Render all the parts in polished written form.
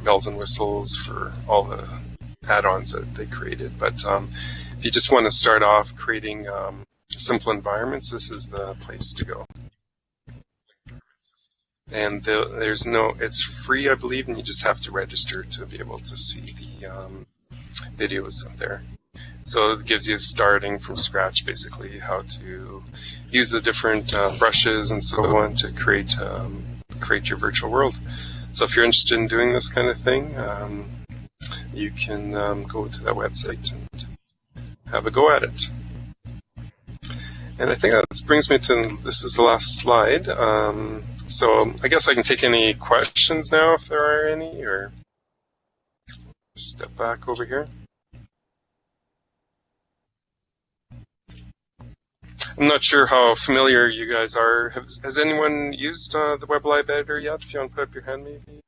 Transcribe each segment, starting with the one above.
bells and whistles for all the add-ons that they created. But if you just want to start off creating simple environments, this is the place to go. And it's free, I believe, and you just have to register to be able to see the videos up there. So it gives you starting from scratch, basically, how to use the different brushes and so on to create your virtual world. So if you're interested in doing this kind of thing, you can go to that website and have a go at it. And I think that brings me to, this is the last slide. So I guess I can take any questions now if there are any, or step back over here. I'm not sure how familiar you guys are. Has anyone used the WebLive editor yet? If you want to put up your hand, maybe.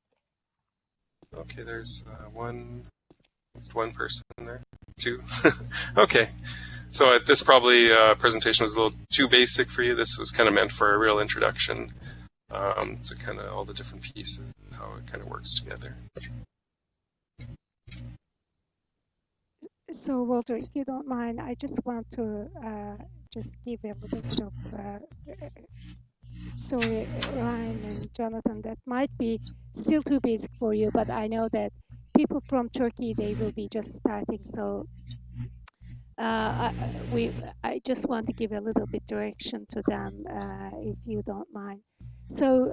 Okay, there's one person there. Two. Okay. So this probably presentation was a little too basic for you. This was kind of meant for a real introduction to kind of all the different pieces, how it kind of works together. So Walter, if you don't mind, I just want to just give a little bit of sorry, Ryan and Jonathan, that might be still too basic for you, but I know that people from Turkey, they will be just starting. So I just want to give a little bit direction to them, if you don't mind. So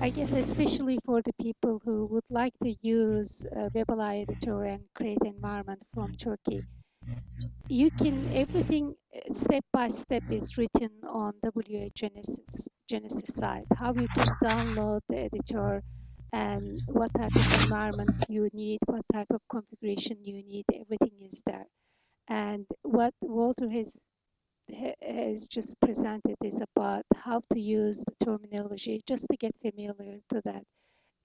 I guess especially for the people who would like to use web.alive editor and create environment from Turkey, you can, everything step by step is written on WAgenesis site. How you can download the editor and what type of environment you need, what type of configuration you need, everything is there. And what Walter has just presented is about how to use the terminology, just to get familiar to that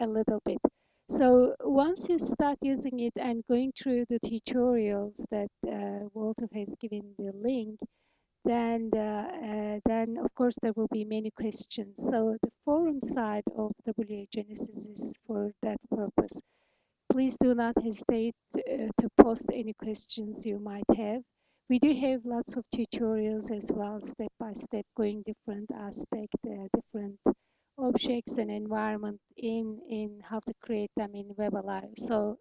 a little bit. So once you start using it and going through the tutorials that Walter has given the link, then of course there will be many questions. So the forum side of WAgenesis is for that purpose. Please do not hesitate to post any questions you might have. We do have lots of tutorials as well, step by step, going different aspects, different objects and environment in how to create them in web.alive. So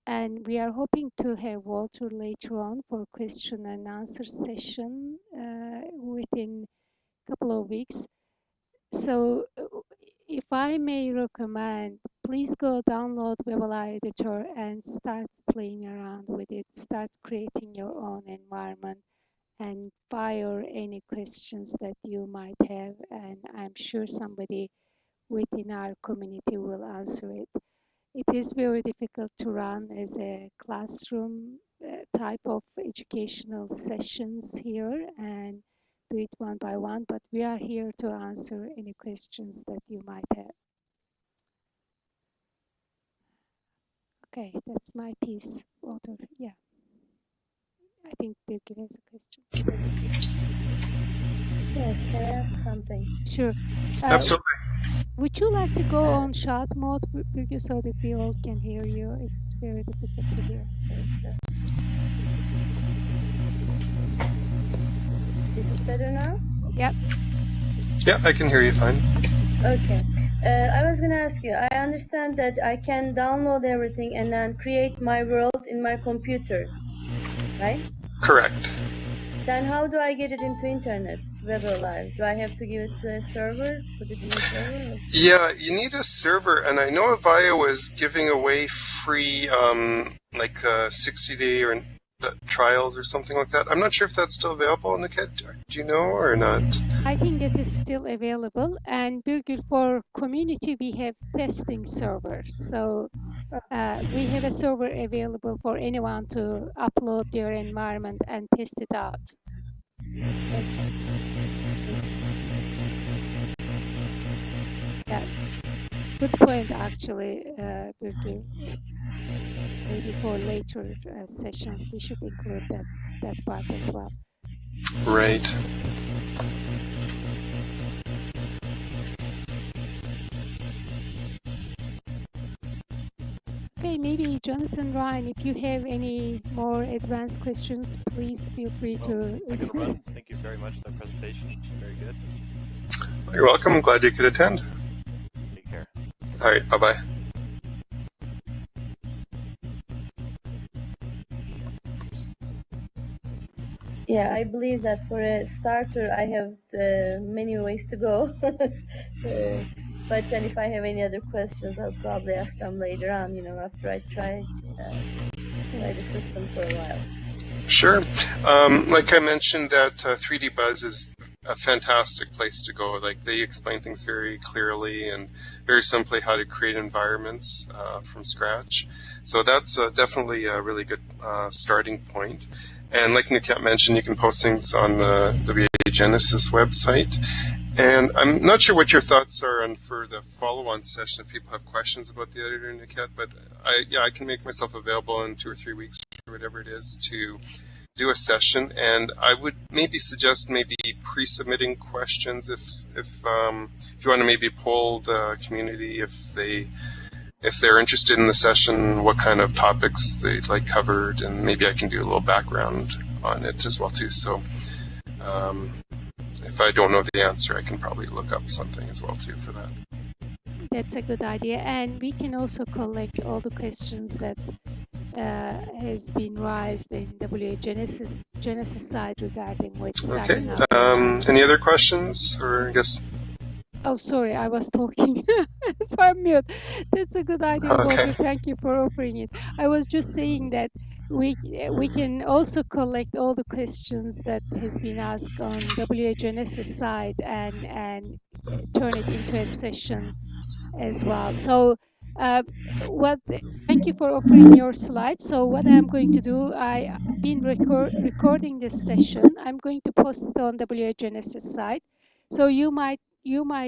and we are hoping to have Walter later on for question and answer session within a couple of weeks. So if I may recommend, please go download web.alive editor and start playing around with it, start creating your own environment and fire any questions that you might have, and I'm sure somebody within our community will answer it. It is very difficult to run as a classroom type of educational sessions here and do it one by one, but we are here to answer any questions that you might have. Okay, that's my piece, Walter. Yeah. I think Birgit has a question. Yes, can I ask something? Sure. Absolutely. Would you like to go on shout mode, Birgit, so that we all can hear you? It's very difficult to hear. Is it better now? Yep. Yeah, I can hear you fine. Okay. I was going to ask you, I understand that I can download everything and then create my world in my computer, right? Correct. Then how do I get it into internet, web.alive? Do I have to give it to a server, put it in a server? Or? Yeah, you need a server, and I know Avaya was giving away free, like 60-day or trials or something like that. I'm not sure if that's still available, Niket. Do you know or not? I think it is still available. And Birgit, for community, we have testing server. So we have a server available for anyone to upload their environment and test it out. Yeah, good point, actually, Birgit. Maybe for later sessions, we should include that part as well. Right. Okay, maybe Jonathan, Ryan, if you have any more advanced questions, please feel free to. I can run. Thank you very much for the presentation. Very good. You're welcome. I'm glad you could attend. Take care. All right. Bye-bye. Yeah, I believe that for a starter, I have many ways to go. But then if I have any other questions, I'll probably ask them later on, you know, after I try the system for a while. Sure. Like I mentioned, that 3D Buzz is a fantastic place to go. Like, they explain things very clearly and very simply how to create environments from scratch. So that's definitely a really good starting point. And like Niket mentioned, you can post things on the WAgenesis website. And I'm not sure what your thoughts are on for the follow-on session if people have questions about the editor, Niket, but I can make myself available in 2 or 3 weeks or whatever it is to do a session. And I would maybe suggest maybe pre-submitting questions if you want to maybe poll the community if they're interested in the session, what kind of topics they'd like covered, and maybe I can do a little background on it as well too. So if I don't know the answer, I can probably look up something as well too for that. That's a good idea, and we can also collect all the questions that has been raised in Genesis side regarding what's starting Okay. out. Any other questions, or I guess? Oh, sorry, I was talking, so I'm mute. That's a good idea, Okay. Walter. Thank you for offering it. I was just saying that we can also collect all the questions that has been asked on WAgenesis side and turn it into a session as well. So, thank you for offering your slides. So, what I'm going to do, I've been recording this session. I'm going to post it on WAgenesis side. So you might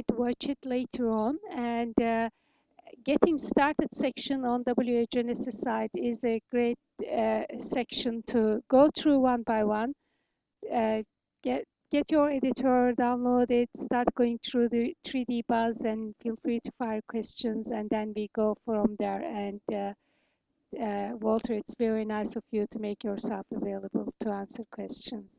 watch it later on, and getting started section on WAgenesis site is a great section to go through one by one. Get your editor, download it, start going through the 3D Buzz, and feel free to fire questions, and then we go from there. And Walter, it's very nice of you to make yourself available to answer questions.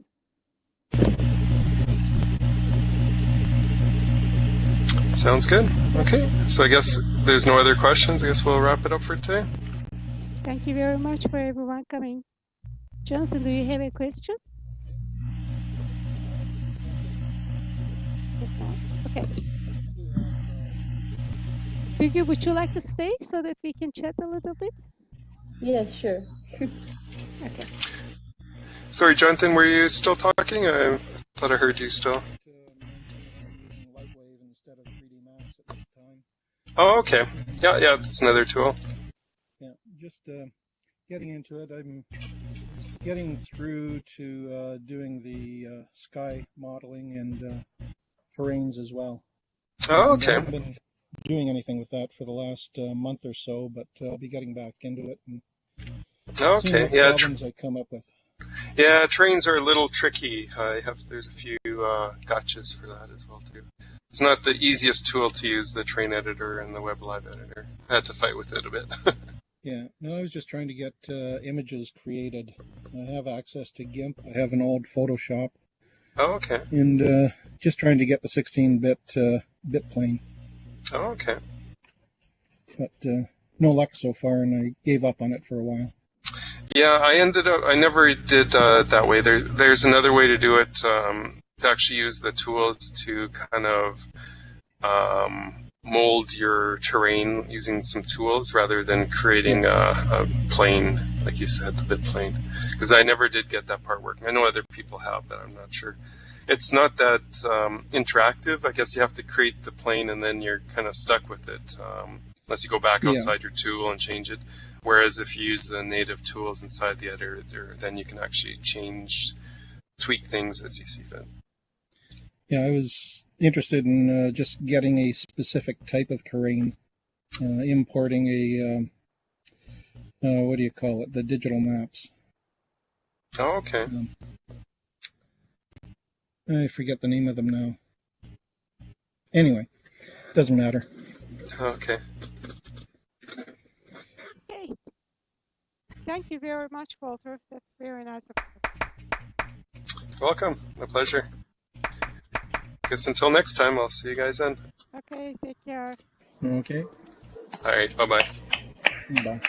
Sounds good. Okay, so I guess there's no other questions. I guess we'll wrap it up for today. Thank you very much for everyone coming. Jonathan, do you have a question? Yes, no. Okay. Birgit, would you like to stay so that we can chat a little bit? Yes, sure. Okay. Sorry, Jonathan, were you still talking? I thought I heard you still. Oh, okay. Yeah, that's another tool. Yeah, just getting into it. I'm getting through to doing the sky modeling and terrains as well. Oh, okay. I haven't been doing anything with that for the last month or so, but I'll be getting back into it and seeing what problems I come up with. Yeah, trains are a little tricky. There's a few gotchas for that as well too. It's not the easiest tool to use, the train editor and the web.alive editor. I had to fight with it a bit. Yeah, no, I was just trying to get images created. I have access to GIMP. I have an old Photoshop. Oh, okay. And just trying to get the 16-bit bit plane. Oh, okay. But no luck so far, and I gave up on it for a while. Yeah, I never did that way. There's another way to do it, to actually use the tools to kind of mold your terrain using some tools rather than creating a plane, like you said, the bit plane. Because I never did get that part working. I know other people have, but I'm not sure. It's not that interactive. I guess you have to create the plane and then you're kind of stuck with it, unless you go back outside your tool and change it. Whereas if you use the native tools inside the editor, then you can actually tweak things as you see fit. Yeah, I was interested in just getting a specific type of terrain, importing what do you call it, the digital maps. Oh, okay. I forget the name of them now. Anyway, doesn't matter. Okay. Okay, thank you very much, Walter. That's very nice of you. Welcome. My pleasure. Guess until next time, I'll see you guys then. Okay, take care. Okay. All right. Bye-bye. Bye.